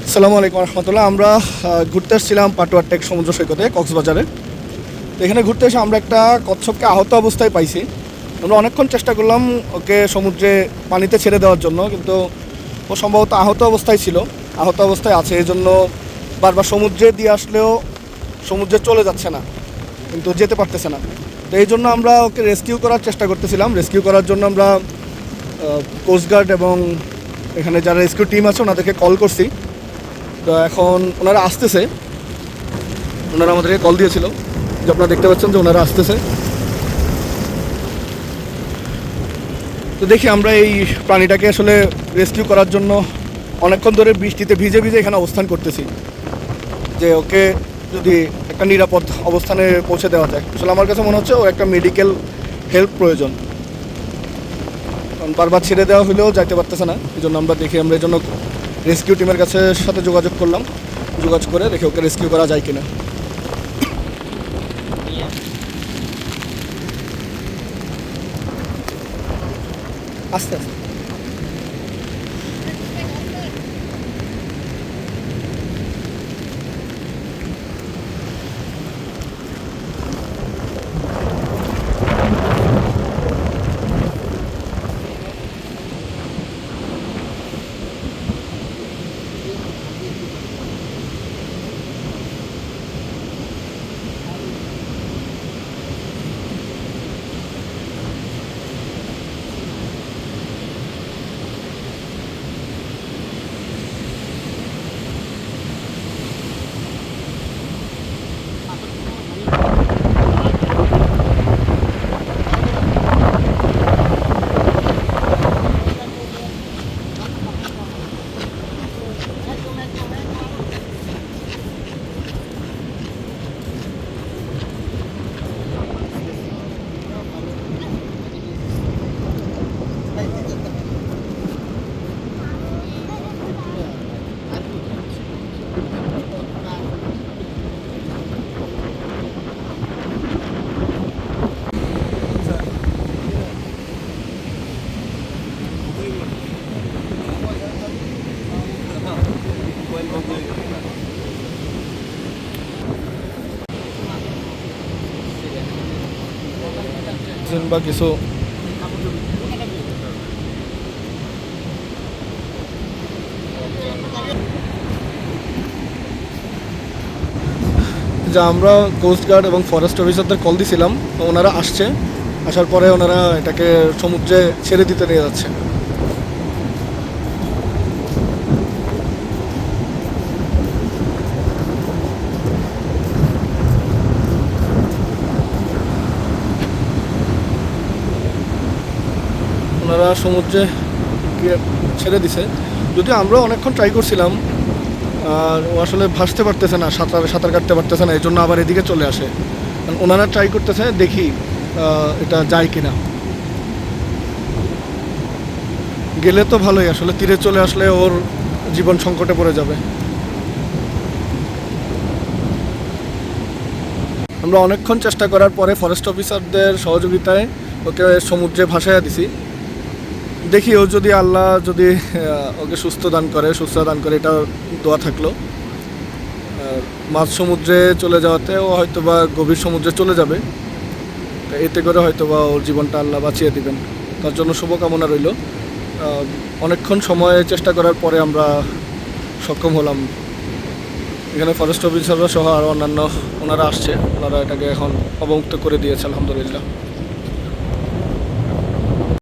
আসসালামু আলাইকুম রহমতুল্লাহ। আমরা ঘুরতে এসেছিলাম পাটুয়ার টেক সমুদ্র সৈকতে কক্সবাজারে। তো এখানে ঘুরতে এসে আমরা একটা কচ্ছপকে আহত অবস্থায় পাইছি। আমরা অনেকক্ষণ চেষ্টা করলাম ওকে সমুদ্রে পানিতে ছেড়ে দেওয়ার জন্য, কিন্তু ও সম্ভবত আহত অবস্থায় ছিল, আহত অবস্থায় আছে। এই জন্য বারবার সমুদ্রে দিয়ে আসলেও সমুদ্রে চলে যাচ্ছে না, কিন্তু যেতে পারতেছে না। তো এই জন্য আমরা ওকে রেস্কিউ করার চেষ্টা করতেছিলাম। রেস্কিউ করার জন্য আমরা কোস্টগার্ড এবং এখানে যারা রেস্কিউ টিম আছে ওনাদেরকে কল করছি। তো এখন ওনারা আসতেছে, ওনারা আমাদেরকে কল দিয়েছিল যে আপনারা দেখতে পাচ্ছেন যে ওনারা আসতেছে। তো দেখি আমরা এই প্রাণীটাকে আসলে রেস্কিউ করার জন্য অনেকক্ষণ ধরে বৃষ্টিতে ভিজে ভিজে এখানে অবস্থান করতেছি, যে ওকে যদি একটা নিরাপদ অবস্থানে পৌঁছে দেওয়া যায়। আসলে আমার কাছে মনে হচ্ছে ওর একটা মেডিকেল হেল্প প্রয়োজন, কারণ বারবার ছেড়ে দেওয়া হলেও যাইতে পারতেছে না। এই জন্য আমরা এই জন্য রেস্কিউ টিমের সাথে যোগাযোগ করলাম। যোগাযোগ করে দেখি ওকে রেস্কিউ করা যায় কিনা। আস্তে আস্তে বা কিছু যা আমরা কোস্টগার্ড এবং ফরেস্ট অফিসারদের কল দিয়েছিলাম, ওনারা আসছে। আসার পরে ওনারা এটাকে সমুদ্রে ছেড়ে দিতে নিয়ে যাচ্ছে। ওনারা সমুদ্রে ছেড়ে দিছে, যদিও আমরা অনেকক্ষণ ট্রাই করছিলাম। আর ও আসলে ভাসতে পারতেছে না, সাঁতার কাটতে পারতেছে না, এই জন্য আবার এদিকে চলে আসে। ওনারা ট্রাই করতেছে, দেখি এটা যায় কিনা। গেলে তো ভালোই, আসলে তীরে চলে আসলে ওর জীবন সংকটে পড়ে যাবে। আমরা অনেকক্ষণ চেষ্টা করার পরে ফরেস্ট অফিসারদের সহযোগিতায় ওকে সমুদ্রে ভাসাইয়া দিছি। দেখি ও যদি আল্লাহ যদি ওকে সুস্থতা দান করে, এটা দোয়া থাকলো। মাঝ সমুদ্রে চলে যাওয়াতে ও হয়তো বা গভীর সমুদ্রে চলে যাবে, এতে করে হয়তো বা ওর জীবনটা আল্লাহ বাঁচিয়ে দিবেন। তার জন্য শুভকামনা রইল। অনেকক্ষণ সময় চেষ্টা করার পরে আমরা সক্ষম হলাম। এখানে ফরেস্ট অফিসাররা সহ আরও অন্যান্য ওনারা আসছে, ওনারা এটাকে এখন অবমুক্ত করে দিয়েছে আলহামদুলিল্লাহ।